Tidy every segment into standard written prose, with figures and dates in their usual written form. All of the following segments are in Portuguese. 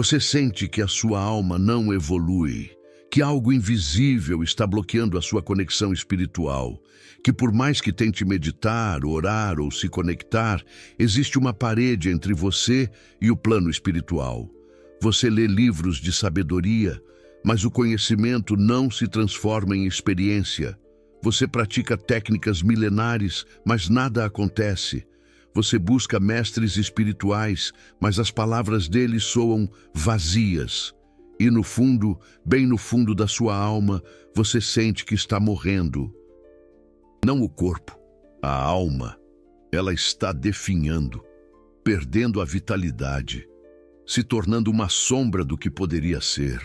Você sente que a sua alma não evolui, que algo invisível está bloqueando a sua conexão espiritual, que por mais que tente meditar, orar ou se conectar, existe uma parede entre você e o plano espiritual. Você lê livros de sabedoria, mas o conhecimento não se transforma em experiência. Você pratica técnicas milenares, mas nada acontece. Você busca mestres espirituais, mas as palavras deles soam vazias. E no fundo, bem no fundo da sua alma, você sente que está morrendo. Não o corpo, a alma. Ela está definhando, perdendo a vitalidade, se tornando uma sombra do que poderia ser.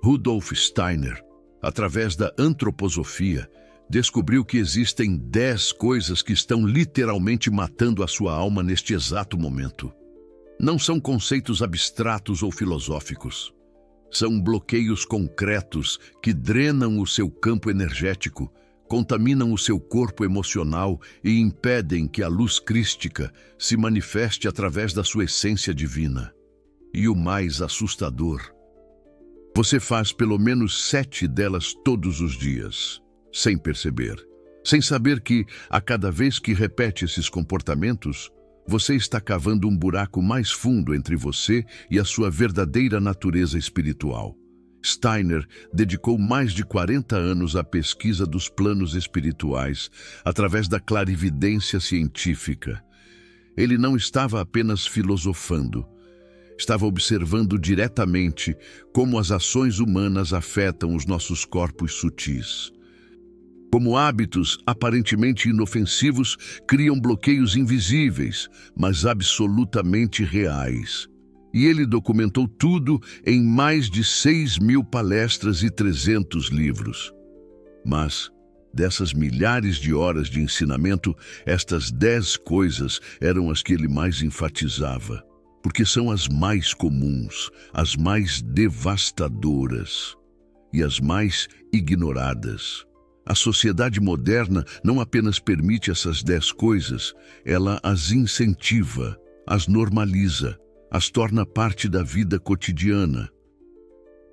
Rudolf Steiner, através da antroposofia, descobriu que existem 10 coisas que estão literalmente matando a sua alma neste exato momento. Não são conceitos abstratos ou filosóficos. São bloqueios concretos que drenam o seu campo energético, contaminam o seu corpo emocional e impedem que a luz crística se manifeste através da sua essência divina. E o mais assustador, você faz pelo menos 7 delas todos os dias, sem perceber, sem saber que, a cada vez que repete esses comportamentos, você está cavando um buraco mais fundo entre você e a sua verdadeira natureza espiritual. Steiner dedicou mais de 40 anos à pesquisa dos planos espirituais, através da clarividência científica. Ele não estava apenas filosofando, estava observando diretamente como as ações humanas afetam os nossos corpos sutis. Como hábitos aparentemente inofensivos criam bloqueios invisíveis, mas absolutamente reais. E ele documentou tudo em mais de 6.000 palestras e 300 livros. Mas, dessas milhares de horas de ensinamento, estas 10 coisas eram as que ele mais enfatizava, porque são as mais comuns, as mais devastadoras e as mais ignoradas. A sociedade moderna não apenas permite essas 10 coisas, ela as incentiva, as normaliza, as torna parte da vida cotidiana.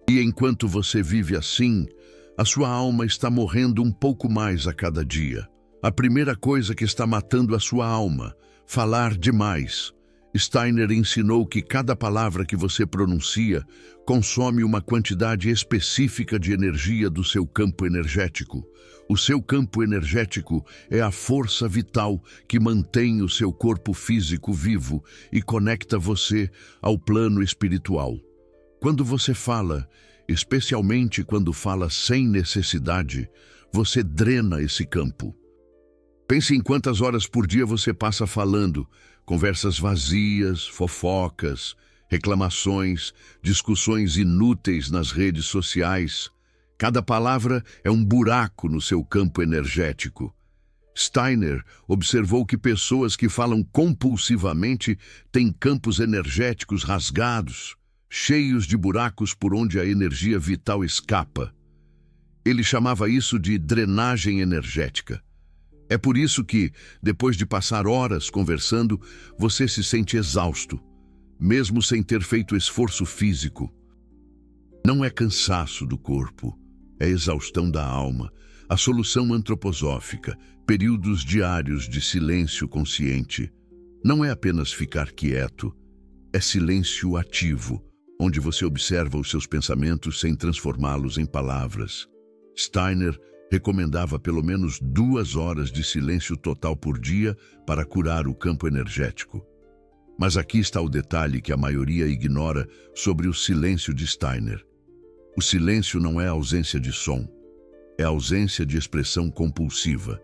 E enquanto você vive assim, a sua alma está morrendo um pouco mais a cada dia. A primeira coisa que está matando a sua alma, falar demais. Steiner ensinou que cada palavra que você pronuncia consome uma quantidade específica de energia do seu campo energético. O seu campo energético é a força vital que mantém o seu corpo físico vivo e conecta você ao plano espiritual. Quando você fala, especialmente quando fala sem necessidade, você drena esse campo. Pense em quantas horas por dia você passa falando, conversas vazias, fofocas, reclamações, discussões inúteis nas redes sociais. Cada palavra é um buraco no seu campo energético. Steiner observou que pessoas que falam compulsivamente têm campos energéticos rasgados, cheios de buracos por onde a energia vital escapa. Ele chamava isso de drenagem energética. É por isso que, depois de passar horas conversando, você se sente exausto, mesmo sem ter feito esforço físico. Não é cansaço do corpo, é exaustão da alma. A solução antroposófica, períodos diários de silêncio consciente, não é apenas ficar quieto, é silêncio ativo, onde você observa os seus pensamentos sem transformá-los em palavras. Steiner recomendava pelo menos 2 horas de silêncio total por dia para curar o campo energético. Mas aqui está o detalhe que a maioria ignora sobre o silêncio de Steiner. O silêncio não é ausência de som, é ausência de expressão compulsiva.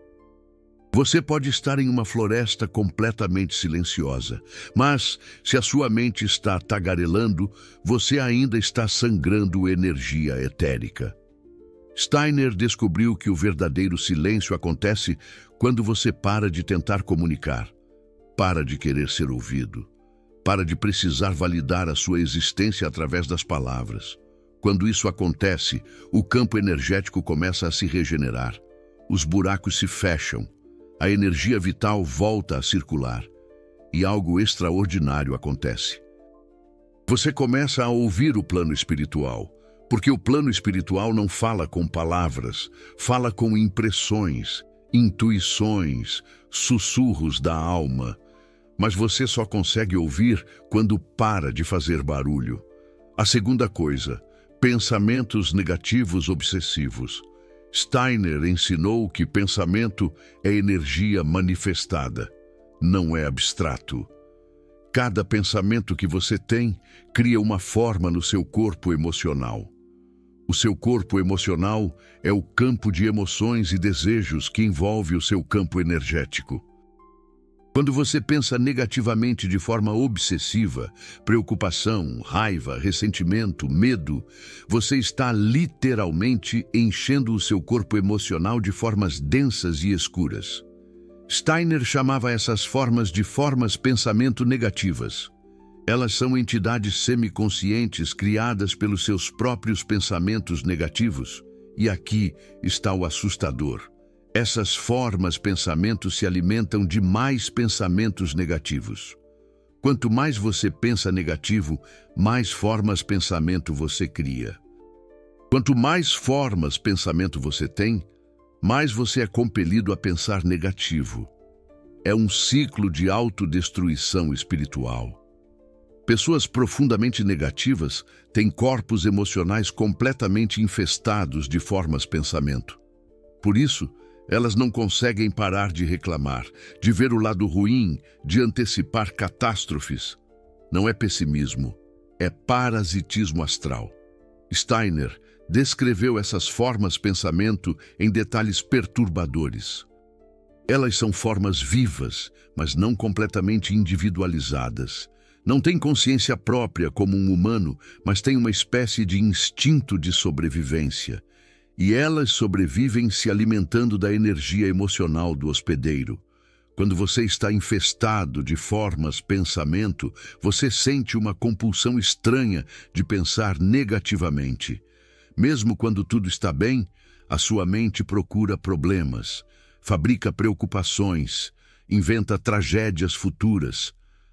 Você pode estar em uma floresta completamente silenciosa, mas se a sua mente está tagarelando, você ainda está sangrando energia etérica. Steiner descobriu que o verdadeiro silêncio acontece quando você para de tentar comunicar, para de querer ser ouvido, para de precisar validar a sua existência através das palavras. Quando isso acontece, o campo energético começa a se regenerar, os buracos se fecham, a energia vital volta a circular e algo extraordinário acontece. Você começa a ouvir o plano espiritual, porque o plano espiritual não fala com palavras, fala com impressões, intuições, sussurros da alma. Mas você só consegue ouvir quando para de fazer barulho. A segunda coisa, pensamentos negativos obsessivos. Steiner ensinou que pensamento é energia manifestada, não é abstrato. Cada pensamento que você tem cria uma forma no seu corpo emocional. O seu corpo emocional é o campo de emoções e desejos que envolve o seu campo energético. Quando você pensa negativamente de forma obsessiva, preocupação, raiva, ressentimento, medo, você está literalmente enchendo o seu corpo emocional de formas densas e escuras. Steiner chamava essas formas de formas pensamento negativas. Elas são entidades semiconscientes criadas pelos seus próprios pensamentos negativos. E aqui está o assustador. Essas formas pensamento se alimentam de mais pensamentos negativos. Quanto mais você pensa negativo, mais formas pensamento você cria. Quanto mais formas pensamento você tem, mais você é compelido a pensar negativo. É um ciclo de autodestruição espiritual. Pessoas profundamente negativas têm corpos emocionais completamente infestados de formas pensamento. Por isso, elas não conseguem parar de reclamar, de ver o lado ruim, de antecipar catástrofes. Não é pessimismo, é parasitismo astral. Steiner descreveu essas formas pensamento em detalhes perturbadores. Elas são formas vivas, mas não completamente individualizadas. Não têm consciência própria como um humano, mas têm uma espécie de instinto de sobrevivência. E elas sobrevivem se alimentando da energia emocional do hospedeiro. Quando você está infestado de formas pensamento, você sente uma compulsão estranha de pensar negativamente. Mesmo quando tudo está bem, a sua mente procura problemas, fabrica preocupações, inventa tragédias futuras.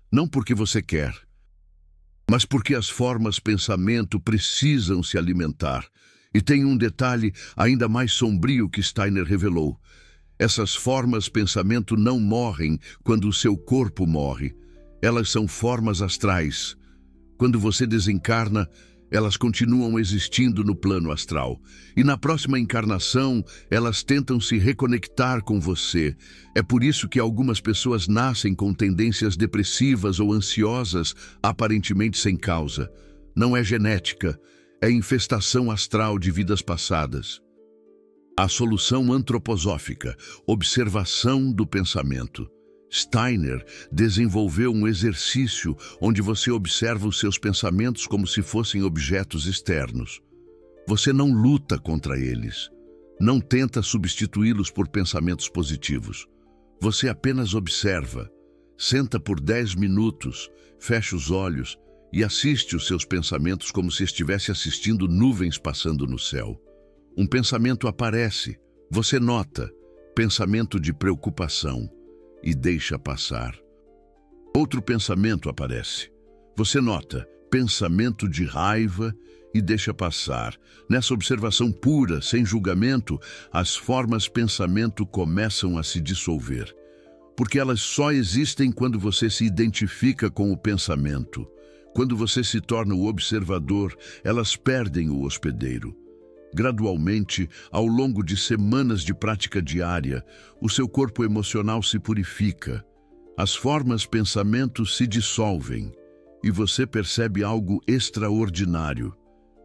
Não porque você quer, mas porque as formas pensamento precisam se alimentar. E tem um detalhe ainda mais sombrio que Steiner revelou. Essas formas pensamento não morrem quando o seu corpo morre. Elas são formas astrais. Quando você desencarna, elas continuam existindo no plano astral. E na próxima encarnação, elas tentam se reconectar com você. É por isso que algumas pessoas nascem com tendências depressivas ou ansiosas, aparentemente sem causa. Não é genética. É infestação astral de vidas passadas. A solução antroposófica, observação do pensamento. Steiner desenvolveu um exercício onde você observa os seus pensamentos como se fossem objetos externos. Você não luta contra eles. Não tenta substituí-los por pensamentos positivos. Você apenas observa. Senta por 10 minutos, fecha os olhos e assiste os seus pensamentos como se estivesse assistindo nuvens passando no céu. Um pensamento aparece, você nota, pensamento de preocupação, e deixa passar. Outro pensamento aparece, você nota, pensamento de raiva, e deixa passar. Nessa observação pura, sem julgamento, as formas pensamento começam a se dissolver, porque elas só existem quando você se identifica com o pensamento. Quando você se torna o observador, elas perdem o hospedeiro. Gradualmente, ao longo de semanas de prática diária, o seu corpo emocional se purifica. As formas pensamento se dissolvem e você percebe algo extraordinário.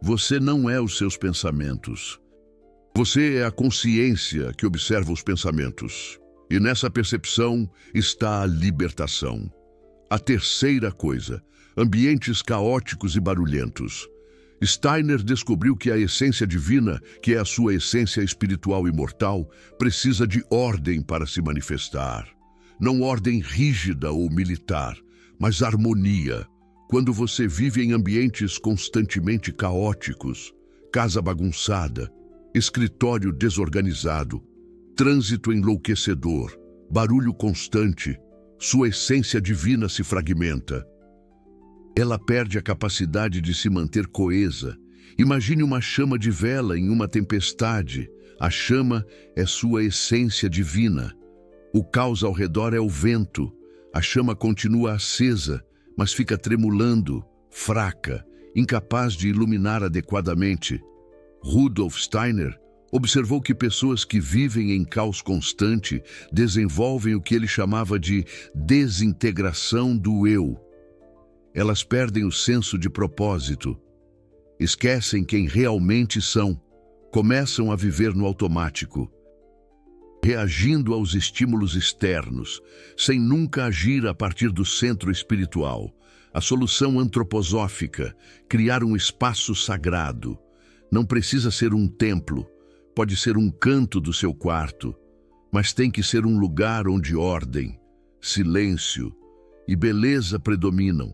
Você não é os seus pensamentos. Você é a consciência que observa os pensamentos. E nessa percepção está a libertação. A terceira coisa, ambientes caóticos e barulhentos. Steiner descobriu que a essência divina, que é a sua essência espiritual imortal, precisa de ordem para se manifestar. Não ordem rígida ou militar, mas harmonia. Quando você vive em ambientes constantemente caóticos, casa bagunçada, escritório desorganizado, trânsito enlouquecedor, barulho constante, sua essência divina se fragmenta. ela perde a capacidade de se manter coesa. Imagine uma chama de vela em uma tempestade. A chama é sua essência divina. O caos ao redor é o vento. A chama continua acesa, mas fica tremulando, fraca, incapaz de iluminar adequadamente. Rudolf Steiner observou que pessoas que vivem em caos constante desenvolvem o que ele chamava de desintegração do eu. Elas perdem o senso de propósito, esquecem quem realmente são, começam a viver no automático, reagindo aos estímulos externos, sem nunca agir a partir do centro espiritual. A solução antroposófica, criar um espaço sagrado. Não precisa ser um templo, pode ser um canto do seu quarto, mas tem que ser um lugar onde ordem, silêncio e beleza predominam.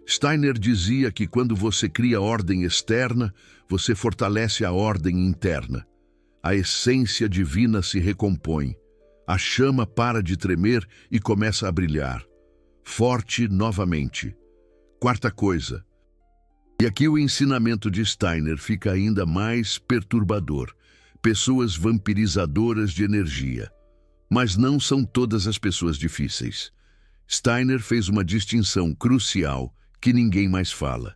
Steiner dizia que quando você cria ordem externa, você fortalece a ordem interna. A essência divina se recompõe. A chama para de tremer e começa a brilhar. Forte novamente. Quarta coisa. E aqui o ensinamento de Steiner fica ainda mais perturbador. Pessoas vampirizadoras de energia. Mas não são todas as pessoas difíceis. Steiner fez uma distinção crucial que ninguém mais fala.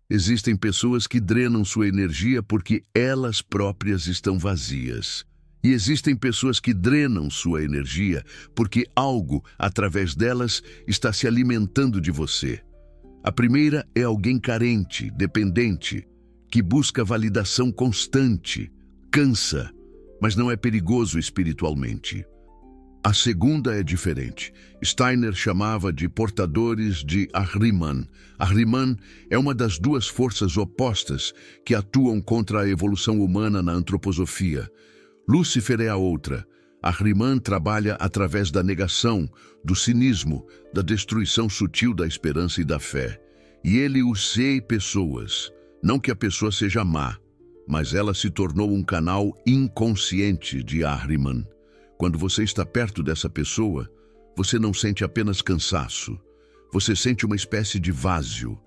Existem pessoas que drenam sua energia porque elas próprias estão vazias. E existem pessoas que drenam sua energia porque algo, através delas, está se alimentando de você. A primeira é alguém carente, dependente, que busca validação constante, cansa, mas não é perigoso espiritualmente. A segunda é diferente. Steiner chamava de portadores de Ahriman. Ahriman é uma das duas forças opostas que atuam contra a evolução humana na antroposofia. Lúcifer é a outra. Ahriman trabalha através da negação, do cinismo, da destruição sutil da esperança e da fé. E ele useia pessoas. Não que a pessoa seja má, mas ela se tornou um canal inconsciente de Ahriman. Quando você está perto dessa pessoa, você não sente apenas cansaço. Você sente uma espécie de vazio,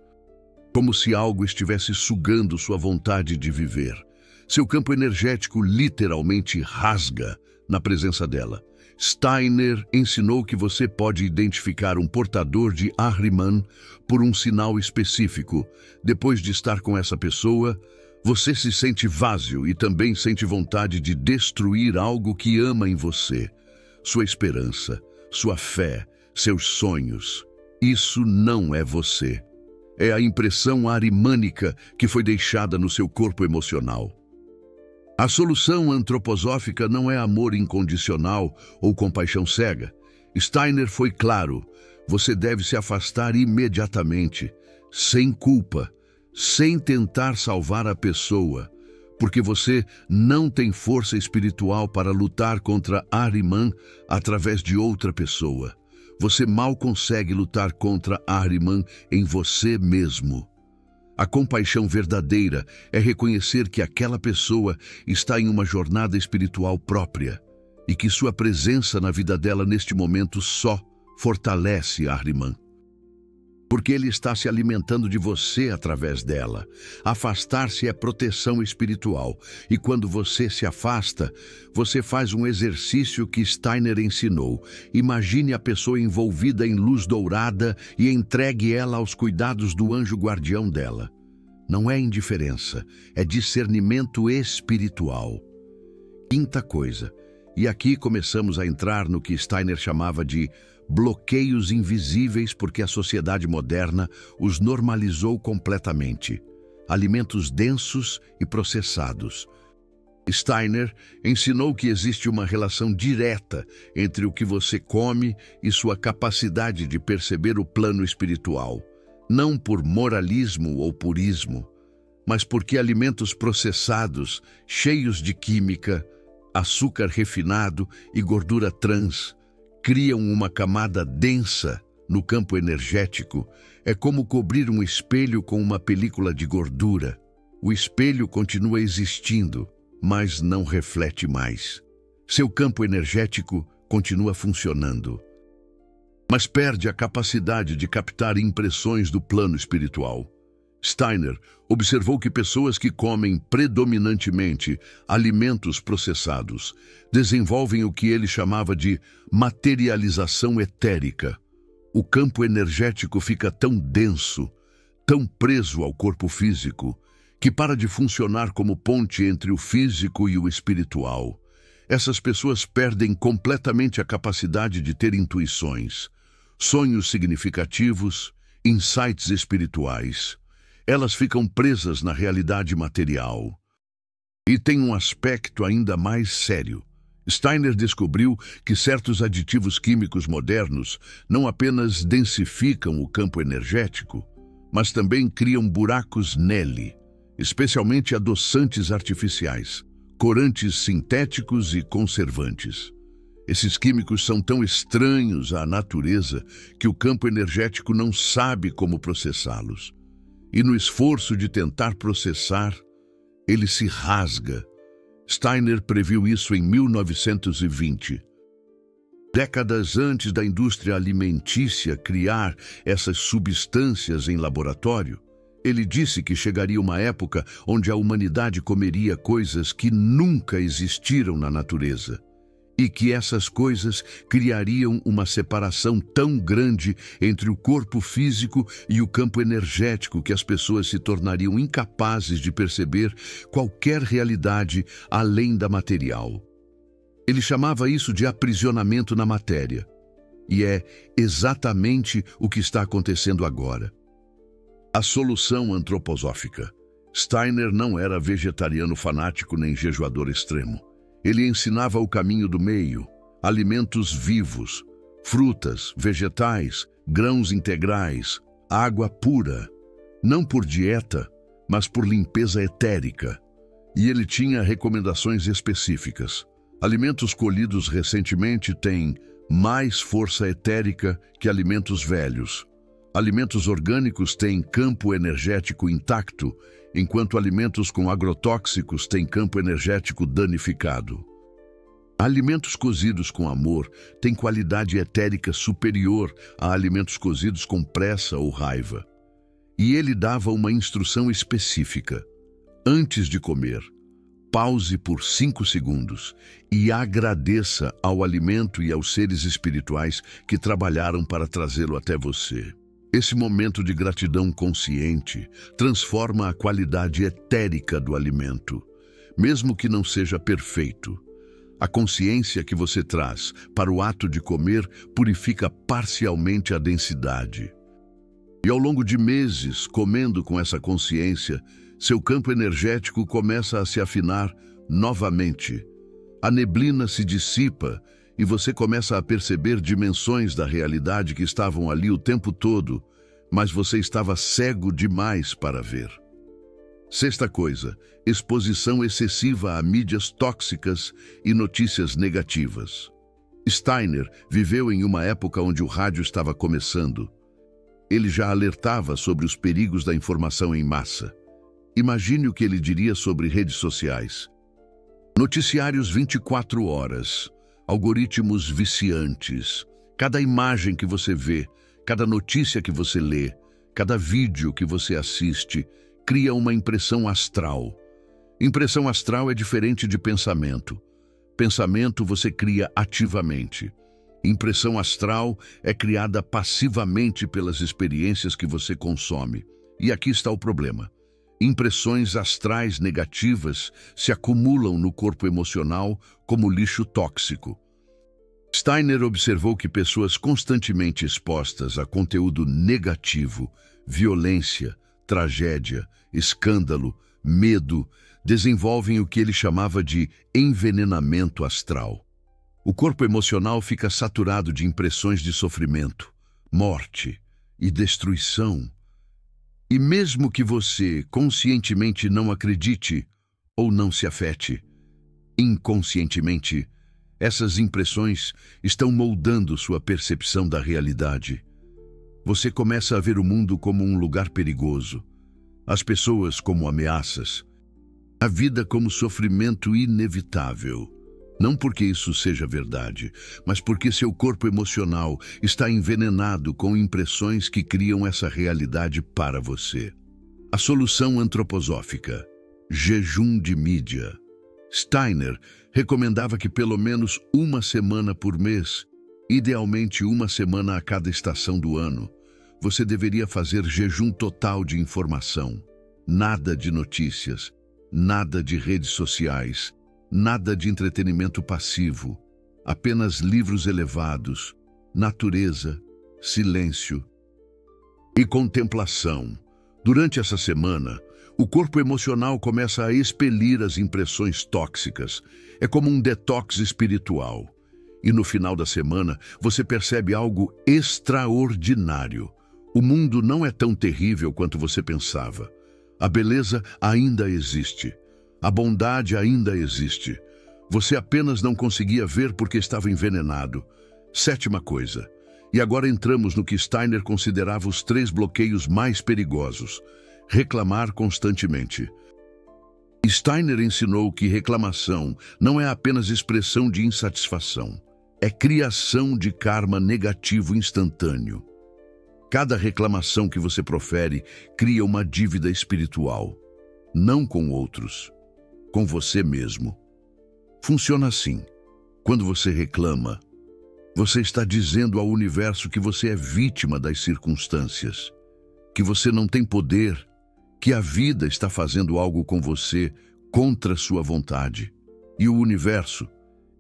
como se algo estivesse sugando sua vontade de viver. Seu campo energético literalmente rasga na presença dela. Steiner ensinou que você pode identificar um portador de Ahriman por um sinal específico. Depois de estar com essa pessoa, você se sente vazio e também sente vontade de destruir algo que ama em você. Sua esperança, sua fé, seus sonhos. Isso não é você. É a impressão ahrimânica que foi deixada no seu corpo emocional. A solução antroposófica não é amor incondicional ou compaixão cega. Steiner foi claro. Você deve se afastar imediatamente, sem culpa, sem tentar salvar a pessoa, porque você não tem força espiritual para lutar contra Ahriman através de outra pessoa. Você mal consegue lutar contra Ahriman em você mesmo. A compaixão verdadeira é reconhecer que aquela pessoa está em uma jornada espiritual própria e que sua presença na vida dela neste momento só fortalece Ahriman. Porque ele está se alimentando de você através dela. Afastar-se é proteção espiritual. E quando você se afasta, você faz um exercício que Steiner ensinou. Imagine a pessoa envolvida em luz dourada e entregue ela aos cuidados do anjo guardião dela. Não é indiferença, é discernimento espiritual. Quinta coisa. E aqui começamos a entrar no que Steiner chamava de bloqueios invisíveis, porque a sociedade moderna os normalizou completamente. Alimentos densos e processados. Steiner ensinou que existe uma relação direta entre o que você come e sua capacidade de perceber o plano espiritual. Não por moralismo ou purismo, mas porque alimentos processados, cheios de química, açúcar refinado e gordura trans, criam uma camada densa no campo energético. É como cobrir um espelho com uma película de gordura. O espelho continua existindo, mas não reflete mais. Seu campo energético continua funcionando. mas perde a capacidade de captar impressões do plano espiritual. Steiner observou que pessoas que comem predominantemente alimentos processados desenvolvem o que ele chamava de materialização etérica. O campo energético fica tão denso, tão preso ao corpo físico, que para de funcionar como ponte entre o físico e o espiritual. Essas pessoas perdem completamente a capacidade de ter intuições, sonhos significativos, insights espirituais. Elas ficam presas na realidade material. E tem um aspecto ainda mais sério. Steiner descobriu que certos aditivos químicos modernos não apenas densificam o campo energético, mas também criam buracos nele, especialmente adoçantes artificiais, corantes sintéticos e conservantes. Esses químicos são tão estranhos à natureza que o campo energético não sabe como processá-los. E no esforço de tentar processar, ele se rasga. Steiner previu isso em 1920. Décadas antes da indústria alimentícia criar essas substâncias em laboratório, ele disse que chegaria uma época onde a humanidade comeria coisas que nunca existiram na natureza, e que essas coisas criariam uma separação tão grande entre o corpo físico e o campo energético que as pessoas se tornariam incapazes de perceber qualquer realidade além da material. Ele chamava isso de aprisionamento na matéria, e é exatamente o que está acontecendo agora. A solução antroposófica. Steiner não era vegetariano fanático nem jejuador extremo. Ele ensinava o caminho do meio, alimentos vivos, frutas, vegetais, grãos integrais, água pura, não por dieta, mas por limpeza etérica. E ele tinha recomendações específicas. Alimentos colhidos recentemente têm mais força etérica que alimentos velhos. Alimentos orgânicos têm campo energético intacto, enquanto alimentos com agrotóxicos têm campo energético danificado. Alimentos cozidos com amor têm qualidade etérica superior a alimentos cozidos com pressa ou raiva. E ele dava uma instrução específica. Antes de comer, pause por 5 segundos e agradeça ao alimento e aos seres espirituais que trabalharam para trazê-lo até você. Esse momento de gratidão consciente transforma a qualidade etérica do alimento, mesmo que não seja perfeito. A consciência que você traz para o ato de comer purifica parcialmente a densidade. E ao longo de meses, comendo com essa consciência, seu campo energético começa a se afinar novamente. A neblina se dissipa e você começa a perceber dimensões da realidade que estavam ali o tempo todo, mas você estava cego demais para ver. Sexta coisa, exposição excessiva a mídias tóxicas e notícias negativas. Steiner viveu em uma época onde o rádio estava começando. Ele já alertava sobre os perigos da informação em massa. Imagine o que ele diria sobre redes sociais. Noticiários 24 horas, algoritmos viciantes. Cada imagem que você vê, cada notícia que você lê, cada vídeo que você assiste, cria uma impressão astral. Impressão astral é diferente de pensamento. Pensamento você cria ativamente. Impressão astral é criada passivamente pelas experiências que você consome. E aqui está o problema. Impressões astrais negativas se acumulam no corpo emocional como lixo tóxico. Steiner observou que pessoas constantemente expostas a conteúdo negativo, violência, tragédia, escândalo, medo, desenvolvem o que ele chamava de envenenamento astral. O corpo emocional fica saturado de impressões de sofrimento, morte e destruição. E mesmo que você conscientemente não acredite ou não se afete, inconscientemente, essas impressões estão moldando sua percepção da realidade. Você começa a ver o mundo como um lugar perigoso, as pessoas como ameaças, a vida como sofrimento inevitável. Não porque isso seja verdade, mas porque seu corpo emocional está envenenado com impressões que criam essa realidade para você. A solução antroposófica: jejum de mídia. Steiner recomendava que pelo menos uma semana por mês, idealmente uma semana a cada estação do ano, você deveria fazer jejum total de informação. Nada de notícias, nada de redes sociais, nada de entretenimento passivo, apenas livros elevados, natureza, silêncio e contemplação. Durante essa semana, o corpo emocional começa a expelir as impressões tóxicas. É como um detox espiritual. E no final da semana, você percebe algo extraordinário. O mundo não é tão terrível quanto você pensava. A beleza ainda existe. A bondade ainda existe. Você apenas não conseguia ver porque estava envenenado. Sétima coisa. E agora entramos no que Steiner considerava os 3 bloqueios mais perigosos. Reclamar constantemente. Steiner ensinou que reclamação não é apenas expressão de insatisfação. É criação de karma negativo instantâneo. Cada reclamação que você profere cria uma dívida espiritual. Não com outros, com você mesmo. Funciona assim. Quando você reclama, você está dizendo ao universo que você é vítima das circunstâncias, que você não tem poder, que a vida está fazendo algo com você contra sua vontade. E o universo,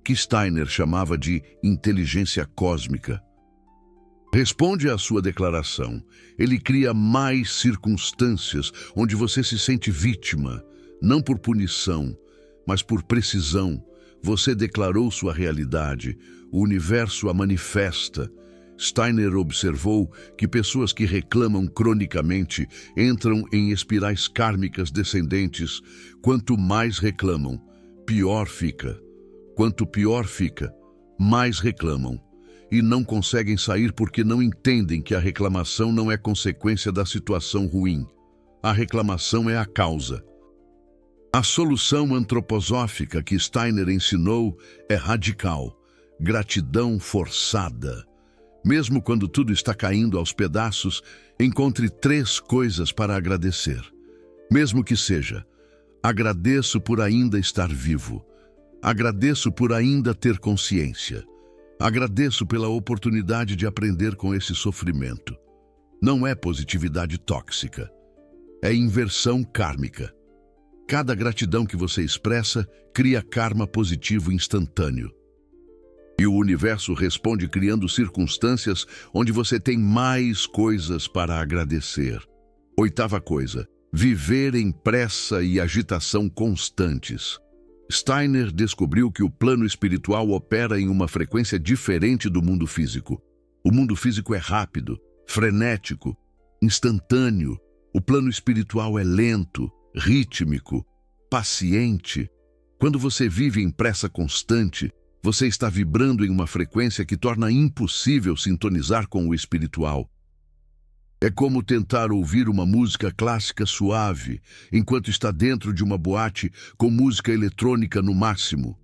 que Steiner chamava de inteligência cósmica, responde à sua declaração. Ele cria mais circunstâncias onde você se sente vítima, não por punição, mas por precisão. Você declarou sua realidade, o universo a manifesta. Steiner observou que pessoas que reclamam cronicamente entram em espirais kármicas descendentes. Quanto mais reclamam, pior fica. Quanto pior fica, mais reclamam. E não conseguem sair porque não entendem que a reclamação não é consequência da situação ruim. A reclamação é a causa. A solução antroposófica que Steiner ensinou é radical: gratidão forçada. Mesmo quando tudo está caindo aos pedaços, encontre 3 coisas para agradecer. Mesmo que seja: agradeço por ainda estar vivo. Agradeço por ainda ter consciência. Agradeço pela oportunidade de aprender com esse sofrimento. Não é positividade tóxica. É inversão kármica. Cada gratidão que você expressa cria karma positivo instantâneo. E o universo responde criando circunstâncias onde você tem mais coisas para agradecer. 8ª coisa: viver em pressa e agitação constantes. Steiner descobriu que o plano espiritual opera em uma frequência diferente do mundo físico. O mundo físico é rápido, frenético, instantâneo. O plano espiritual é lento, rítmico, paciente. Quando você vive em pressa constante, você está vibrando em uma frequência que torna impossível sintonizar com o espiritual. É como tentar ouvir uma música clássica suave, enquanto está dentro de uma boate com música eletrônica no máximo.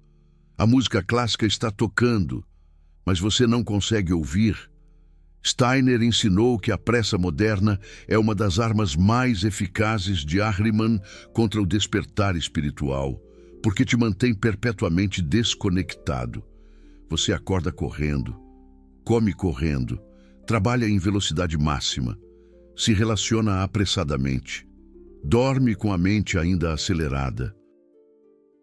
A música clássica está tocando, mas você não consegue ouvir. Steiner ensinou que a pressa moderna é uma das armas mais eficazes de Ahriman contra o despertar espiritual, porque te mantém perpetuamente desconectado. Você acorda correndo, come correndo, trabalha em velocidade máxima, se relaciona apressadamente, dorme com a mente ainda acelerada.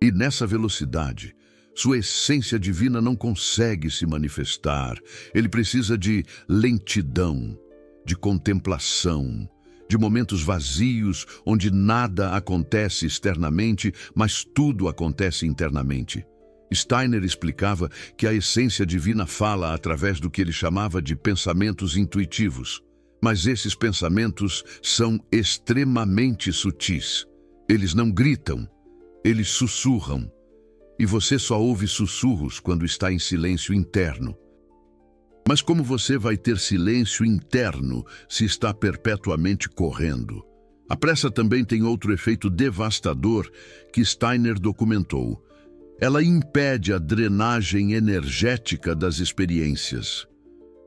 E nessa velocidade, sua essência divina não consegue se manifestar. Ele precisa de lentidão, de contemplação, de momentos vazios onde nada acontece externamente, mas tudo acontece internamente. Steiner explicava que a essência divina fala através do que ele chamava de pensamentos intuitivos. Mas esses pensamentos são extremamente sutis. Eles não gritam, eles sussurram. E você só ouve sussurros quando está em silêncio interno. Mas como você vai ter silêncio interno se está perpetuamente correndo? A pressa também tem outro efeito devastador que Steiner documentou. Ela impede a drenagem energética das experiências.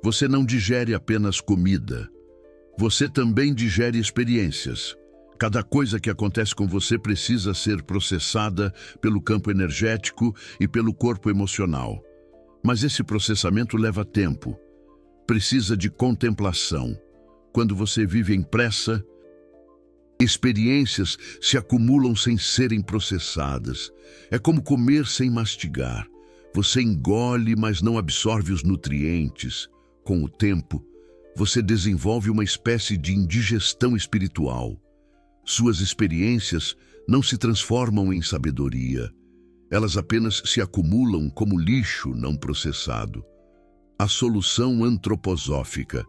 Você não digere apenas comida. Você também digere experiências. Cada coisa que acontece com você precisa ser processada pelo campo energético e pelo corpo emocional. Mas esse processamento leva tempo. Precisa de contemplação. Quando você vive em pressa, experiências se acumulam sem serem processadas. É como comer sem mastigar. Você engole, mas não absorve os nutrientes. Com o tempo, você desenvolve uma espécie de indigestão espiritual. Suas experiências não se transformam em sabedoria. Elas apenas se acumulam como lixo não processado. A solução antroposófica: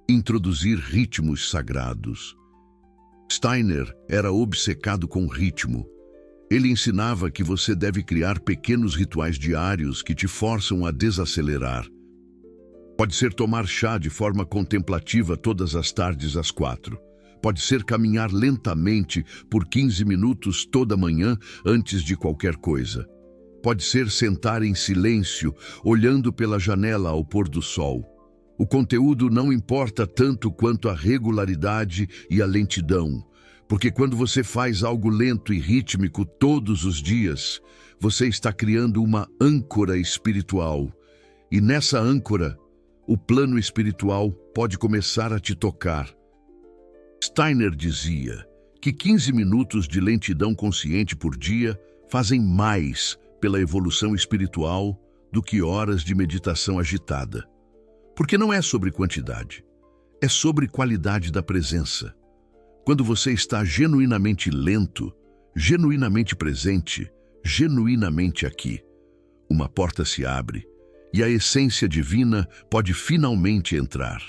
introduzir ritmos sagrados. Steiner era obcecado com ritmo. Ele ensinava que você deve criar pequenos rituais diários que te forçam a desacelerar. Pode ser tomar chá de forma contemplativa todas as tardes às 4. Pode ser caminhar lentamente por 15 minutos toda manhã antes de qualquer coisa. Pode ser sentar em silêncio, olhando pela janela ao pôr do sol. O conteúdo não importa tanto quanto a regularidade e a lentidão, porque quando você faz algo lento e rítmico todos os dias, você está criando uma âncora espiritual. E nessa âncora, o plano espiritual pode começar a te tocar. Steiner dizia que 15 minutos de lentidão consciente por dia fazem mais pela evolução espiritual do que horas de meditação agitada. Porque não é sobre quantidade, é sobre qualidade da presença. Quando você está genuinamente lento, genuinamente presente, genuinamente aqui, uma porta se abre e a essência divina pode finalmente entrar.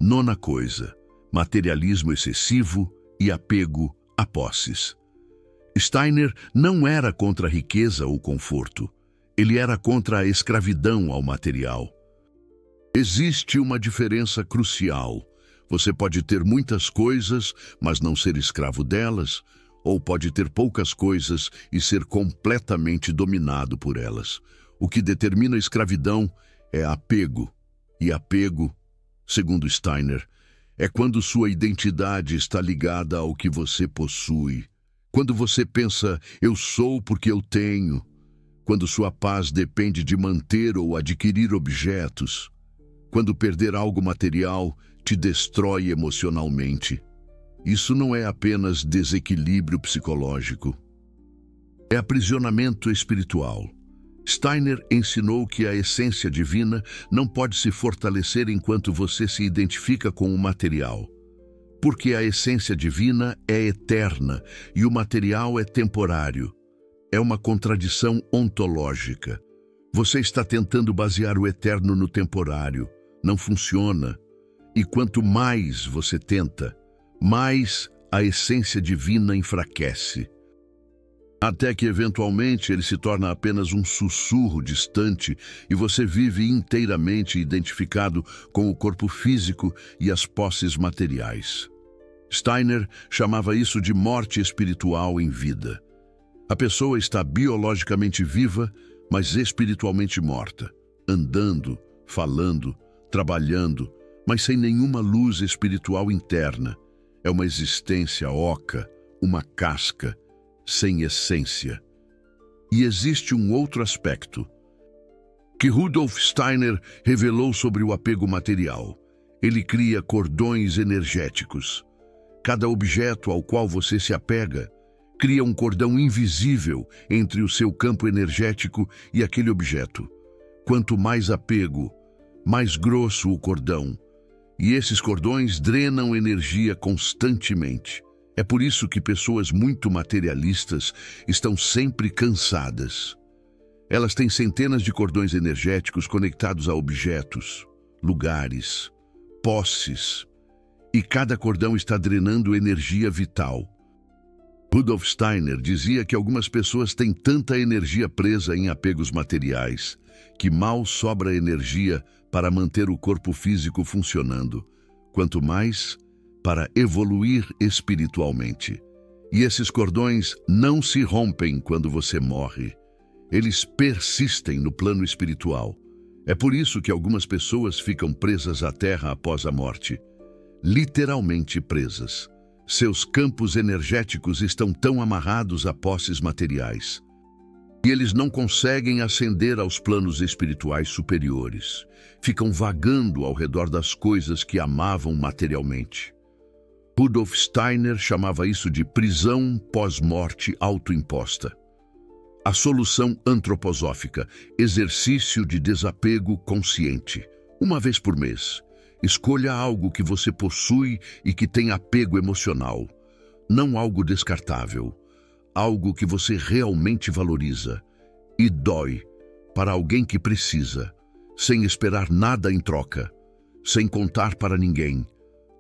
9ª coisa: materialismo excessivo e apego a posses. Steiner não era contra a riqueza ou conforto. Ele era contra a escravidão ao material. Existe uma diferença crucial. Você pode ter muitas coisas, mas não ser escravo delas, ou pode ter poucas coisas e ser completamente dominado por elas. O que determina a escravidão é apego. E apego, segundo Steiner, é quando sua identidade está ligada ao que você possui. Quando você pensa, eu sou porque eu tenho. Quando sua paz depende de manter ou adquirir objetos. Quando perder algo material te destrói emocionalmente. Isso não é apenas desequilíbrio psicológico. É aprisionamento espiritual. Steiner ensinou que a essência divina não pode se fortalecer enquanto você se identifica com o material. Porque a essência divina é eterna e o material é temporário. É uma contradição ontológica. Você está tentando basear o eterno no temporário. Não funciona. E quanto mais você tenta, mais a essência divina enfraquece. Até que, eventualmente, ele se torna apenas um sussurro distante e você vive inteiramente identificado com o corpo físico e as posses materiais. Steiner chamava isso de morte espiritual em vida. A pessoa está biologicamente viva, mas espiritualmente morta, andando, falando, trabalhando, mas sem nenhuma luz espiritual interna. É uma existência oca, uma casca, sem essência. E existe um outro aspecto que Rudolf Steiner revelou sobre o apego material. Ele cria cordões energéticos. Cada objeto ao qual você se apega cria um cordão invisível entre o seu campo energético e aquele objeto. Quanto mais apego, mais grosso o cordão. E esses cordões drenam energia constantemente. É por isso que pessoas muito materialistas estão sempre cansadas. Elas têm centenas de cordões energéticos conectados a objetos, lugares, posses, e cada cordão está drenando energia vital. Rudolf Steiner dizia que algumas pessoas têm tanta energia presa em apegos materiais que mal sobra energia para manter o corpo físico funcionando, quanto mais para evoluir espiritualmente. E esses cordões não se rompem quando você morre. Eles persistem no plano espiritual. É por isso que algumas pessoas ficam presas à Terra após a morte. Literalmente presas. Seus campos energéticos estão tão amarrados a posses materiais. E eles não conseguem ascender aos planos espirituais superiores. Ficam vagando ao redor das coisas que amavam materialmente. Rudolf Steiner chamava isso de prisão pós-morte autoimposta. A solução antroposófica, exercício de desapego consciente. Uma vez por mês, escolha algo que você possui e que tem apego emocional. Não algo descartável. Algo que você realmente valoriza. E dói para alguém que precisa, sem esperar nada em troca, sem contar para ninguém.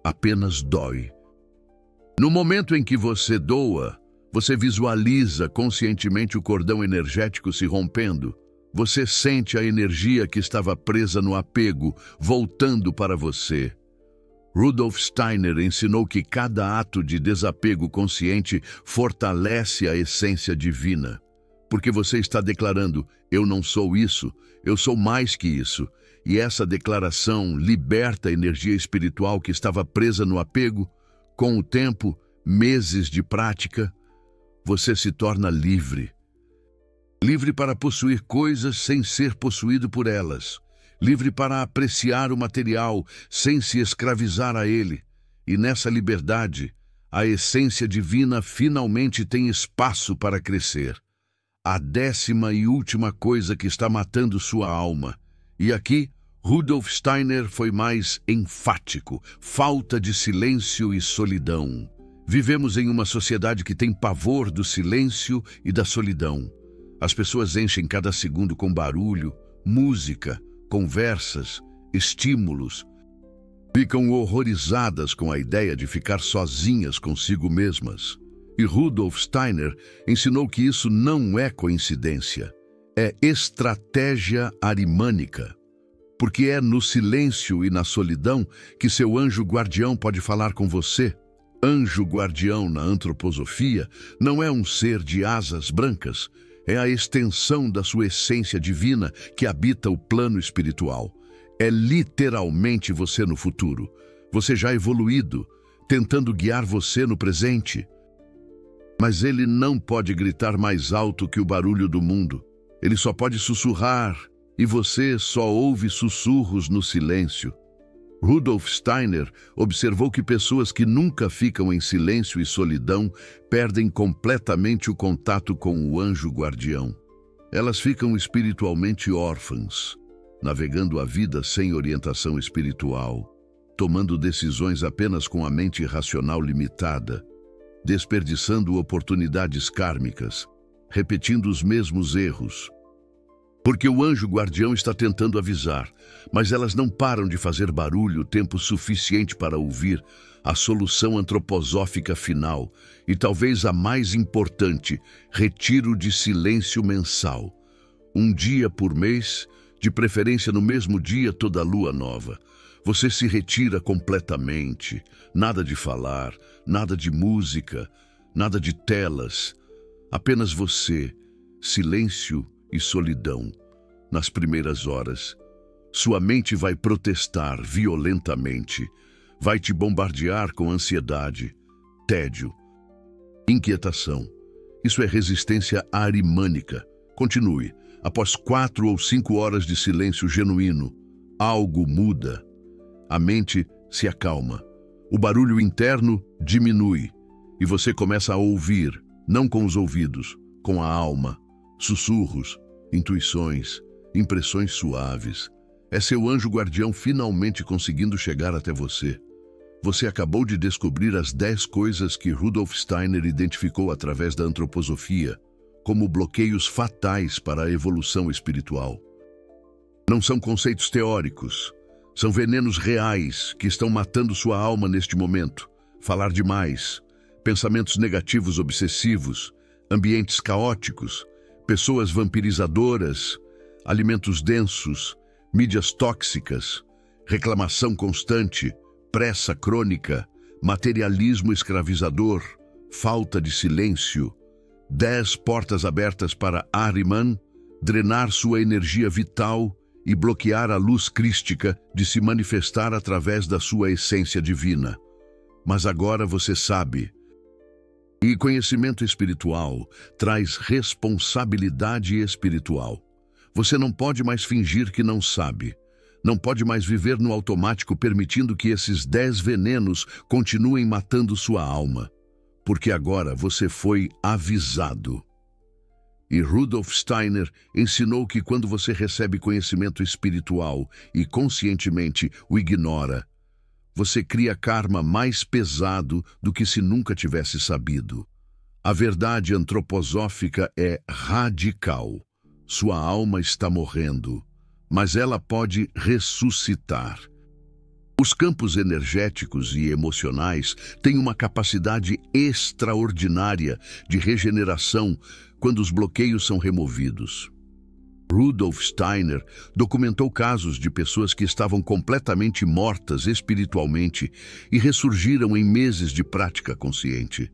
Apenas dói. No momento em que você doa, você visualiza conscientemente o cordão energético se rompendo. Você sente a energia que estava presa no apego voltando para você. Rudolf Steiner ensinou que cada ato de desapego consciente fortalece a essência divina. Porque você está declarando, eu não sou isso, eu sou mais que isso. E essa declaração liberta a energia espiritual que estava presa no apego. Com o tempo, meses de prática, você se torna livre. Livre para possuir coisas sem ser possuído por elas. Livre para apreciar o material sem se escravizar a ele. E nessa liberdade, a essência divina finalmente tem espaço para crescer. A 10ª e última coisa que está matando sua alma. E aqui, Rudolf Steiner foi mais enfático: falta de silêncio e solidão. Vivemos em uma sociedade que tem pavor do silêncio e da solidão. As pessoas enchem cada segundo com barulho, música, conversas, estímulos. Ficam horrorizadas com a ideia de ficar sozinhas consigo mesmas. E Rudolf Steiner ensinou que isso não é coincidência, é estratégia arimânica. Porque é no silêncio e na solidão que seu anjo guardião pode falar com você. Anjo guardião na antroposofia não é um ser de asas brancas, é a extensão da sua essência divina que habita o plano espiritual. É literalmente você no futuro, você já evoluído, tentando guiar você no presente. Mas ele não pode gritar mais alto que o barulho do mundo. Ele só pode sussurrar, e você só ouve sussurros no silêncio. Rudolf Steiner observou que pessoas que nunca ficam em silêncio e solidão perdem completamente o contato com o anjo guardião. Elas ficam espiritualmente órfãs, navegando a vida sem orientação espiritual, tomando decisões apenas com a mente racional limitada, desperdiçando oportunidades kármicas, repetindo os mesmos erros. Porque o anjo guardião está tentando avisar, mas elas não param de fazer barulho o tempo suficiente para ouvir a solução antroposófica final e talvez a mais importante, retiro de silêncio mensal. Um dia por mês, de preferência no mesmo dia toda lua nova. Você se retira completamente, nada de falar, nada de música, nada de telas, apenas você, silêncio e solidão. Nas primeiras horas, sua mente vai protestar violentamente, vai te bombardear com ansiedade, tédio, inquietação. Isso é resistência arimânica. Continue. Após 4 ou 5 horas de silêncio genuíno, algo muda. A mente se acalma. O barulho interno diminui e você começa a ouvir, não com os ouvidos, com a alma, sussurros, intuições, impressões suaves. É seu anjo guardião finalmente conseguindo chegar até você. Você acabou de descobrir as 10 coisas que Rudolf Steiner identificou através da antroposofia como bloqueios fatais para a evolução espiritual. Não são conceitos teóricos, são venenos reais que estão matando sua alma neste momento. Falar demais, pensamentos negativos obsessivos, ambientes caóticos, pessoas vampirizadoras, alimentos densos, mídias tóxicas, reclamação constante, pressa crônica, materialismo escravizador, falta de silêncio, 10 portas abertas para Ahriman, drenar sua energia vital e bloquear a luz crística de se manifestar através da sua essência divina. Mas agora você sabe. E conhecimento espiritual traz responsabilidade espiritual. Você não pode mais fingir que não sabe. Não pode mais viver no automático permitindo que esses 10 venenos continuem matando sua alma. Porque agora você foi avisado. E Rudolf Steiner ensinou que quando você recebe conhecimento espiritual e conscientemente o ignora, você cria karma mais pesado do que se nunca tivesse sabido. A verdade antroposófica é radical. Sua alma está morrendo, mas ela pode ressuscitar. Os campos energéticos e emocionais têm uma capacidade extraordinária de regeneração quando os bloqueios são removidos. Rudolf Steiner documentou casos de pessoas que estavam completamente mortas espiritualmente e ressurgiram em meses de prática consciente.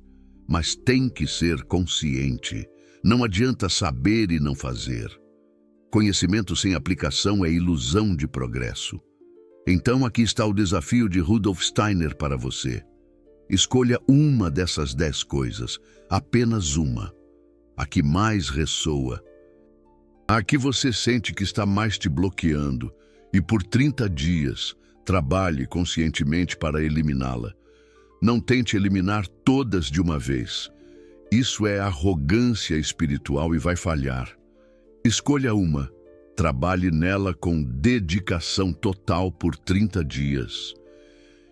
Mas tem que ser consciente. Não adianta saber e não fazer. Conhecimento sem aplicação é ilusão de progresso. Então aqui está o desafio de Rudolf Steiner para você. Escolha uma dessas 10 coisas, apenas uma. A que mais ressoa. A que você sente que está mais te bloqueando e por 30 dias trabalhe conscientemente para eliminá-la. Não tente eliminar todas de uma vez. Isso é arrogância espiritual e vai falhar. Escolha uma. Trabalhe nela com dedicação total por 30 dias.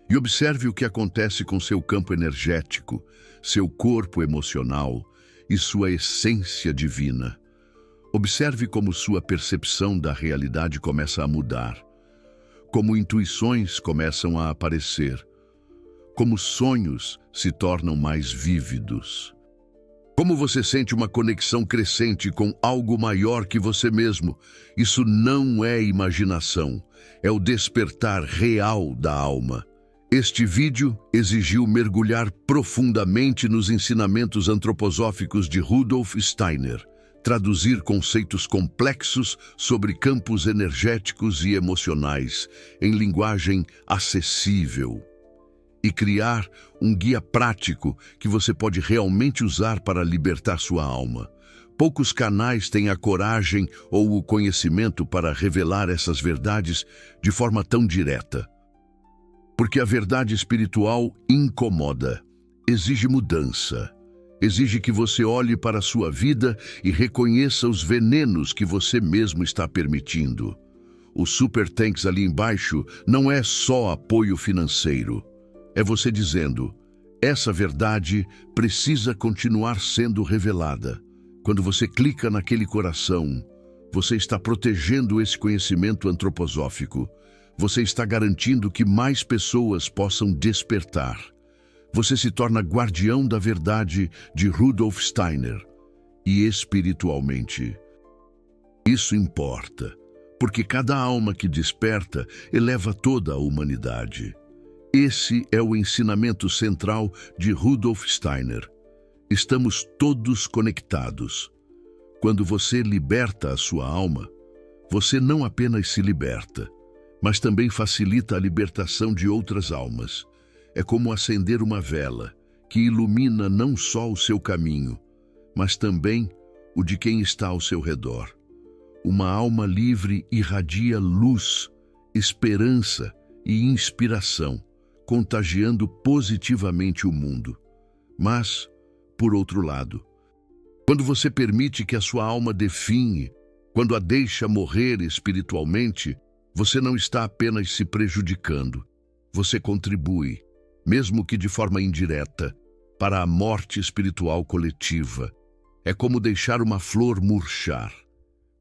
E observe o que acontece com seu campo energético, seu corpo emocional e sua essência divina. Observe como sua percepção da realidade começa a mudar, como intuições começam a aparecer, como sonhos se tornam mais vívidos. Como você sente uma conexão crescente com algo maior que você mesmo. Isso não é imaginação, é o despertar real da alma. Este vídeo exigiu mergulhar profundamente nos ensinamentos antroposóficos de Rudolf Steiner, traduzir conceitos complexos sobre campos energéticos e emocionais em linguagem acessível e criar um guia prático que você pode realmente usar para libertar sua alma. Poucos canais têm a coragem ou o conhecimento para revelar essas verdades de forma tão direta. Porque a verdade espiritual incomoda, exige mudança, exige que você olhe para a sua vida e reconheça os venenos que você mesmo está permitindo. O Super Thanks ali embaixo não é só apoio financeiro. É você dizendo, essa verdade precisa continuar sendo revelada. Quando você clica naquele coração, você está protegendo esse conhecimento antroposófico. Você está garantindo que mais pessoas possam despertar. Você se torna guardião da verdade de Rudolf Steiner. E espiritualmente, isso importa, porque cada alma que desperta eleva toda a humanidade. Esse é o ensinamento central de Rudolf Steiner. Estamos todos conectados. Quando você liberta a sua alma, você não apenas se liberta, mas também facilita a libertação de outras almas. É como acender uma vela, que ilumina não só o seu caminho, mas também o de quem está ao seu redor. Uma alma livre irradia luz, esperança e inspiração, contagiando positivamente o mundo. Mas, por outro lado, quando você permite que a sua alma definhe, quando a deixa morrer espiritualmente, você não está apenas se prejudicando, você contribui, mesmo que de forma indireta, para a morte espiritual coletiva. É como deixar uma flor murchar.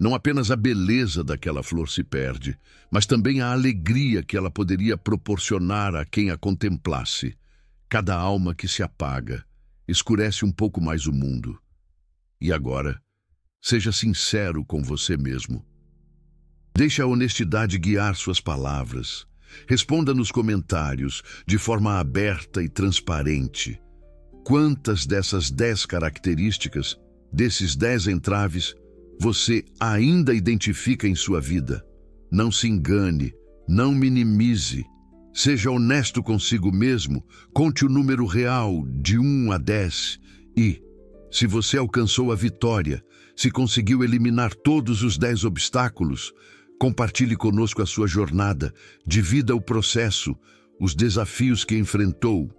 Não apenas a beleza daquela flor se perde, mas também a alegria que ela poderia proporcionar a quem a contemplasse. Cada alma que se apaga escurece um pouco mais o mundo. E agora, seja sincero com você mesmo. Deixe a honestidade guiar suas palavras. Responda nos comentários de forma aberta e transparente. Quantas dessas 10 características, desses 10 entraves, você ainda identifica em sua vida. Não se engane, não minimize. Seja honesto consigo mesmo, conte o número real de 1 a 10 e, se você alcançou a vitória, se conseguiu eliminar todos os 10 obstáculos, compartilhe conosco a sua jornada, divida o processo, os desafios que enfrentou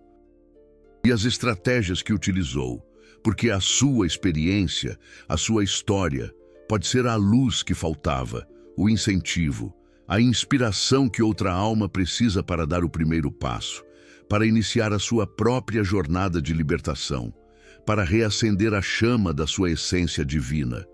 e as estratégias que utilizou, porque a sua experiência, a sua história, pode ser a luz que faltava, o incentivo, a inspiração que outra alma precisa para dar o primeiro passo, para iniciar a sua própria jornada de libertação, para reacender a chama da sua essência divina.